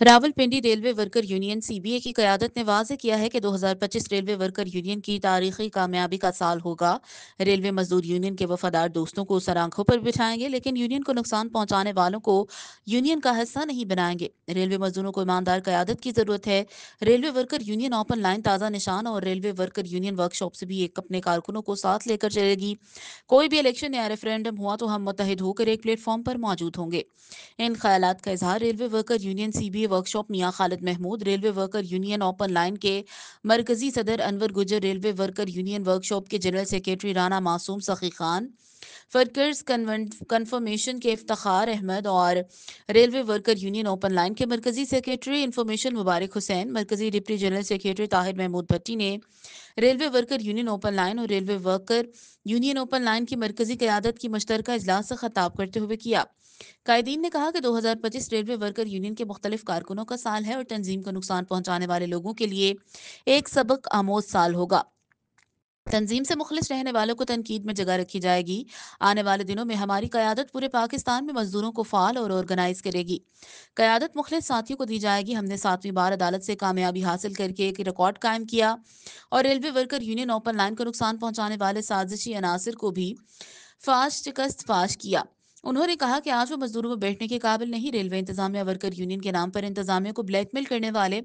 Rawalpindi railway worker union CBA की क़यादत ने वाज़ेह किया है कि 2025 रेलवे वर्कर यूनियन की तारीखी कामयाबी का साल होगा। रेलवे मजदूर यूनियन के वफादार दोस्तों को सर आंखों पर बिठाएंगे, लेकिन यूनियन को नुकसान पहुंचाने वालों को यूनियन का हिस्सा नहीं बनाएंगे। रेलवे मजदूरों को ईमानदार क़यादत की ज़रूरत है। Railway worker union open line ताज़ा निशान और रेलवे वर्कर यूनियन वर्कशॉप से भी एक अपने कारकुनों को साथ लेकर चलेगी। कोई भी इलेक्शन या रेफरेंडम हुआ तो हम मुत्तहिद होकर एक प्लेटफॉर्म पर मौजूद होंगे। इन ख्यालात का इजहार railway worker union CBA workshop Mian Khalid Mahmood, railway worker union open line के मरकजी सदर Anwar Gujjar, railway worker union workshop के जनरल सेक्रेटरी राना मासूम सखी खान, फर्कर्स कन्फर्मेशन के इफ्तार अहमद और railway worker union open line के मरकजी सेक्रेटरी इंफॉर्मेशन मुबारक हुसैन, मरकजी deputy general secretary Tahir Mahmood Bhatti ने railway worker union open line और railway worker union open line की मरकजी क़यादत की मुश्तरका इजलास से खिताब करते हुए किया। कायदीन ने कहा कि 2025 रेलवे वर्कर यूनियन के मुख्तलिफ कारकुनों का साल है और तंजीम को नुकसान पहुंचाने वाले लोगों के लिए एक सबक आमोज साल होगा। तंजीम से मुखलिस रहने वालों को तनकीद में जगह रखी जाएगी। आने वाले दिनों में हमारी क़यादत पूरे पाकिस्तान में मजदूरों को फ़ाल और ऑर्गेनाइज करेगी। क़यादत मुखलिस साथियों को दी जाएगी। हमने 7वीं बार अदालत से कामयाबी हासिल करके एक रिकॉर्ड कायम किया और railway worker union open line को नुकसान पहुंचाने वाले साजिशी अनासर को भी फाश शिकस्त फाश किया। उन्होंने कहा कि आज वो मजदूरों में बैठने के काबिल नहीं। रेलवे इंतजामिया वर्कर यूनियन के नाम पर इंतजामिया को ब्लैकमेल करने वाले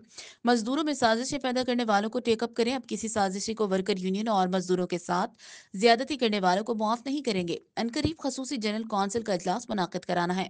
मजदूरों में साजिशें पैदा करने वालों को टेकअप करें। अब किसी साजिशी को वर्कर यूनियन और मजदूरों के साथ ज्यादती करने वालों को मुआफ नहीं करेंगे। अनकरीब खसूसी जनरल कौंसिल का इजलास मुनाकिद कराना है।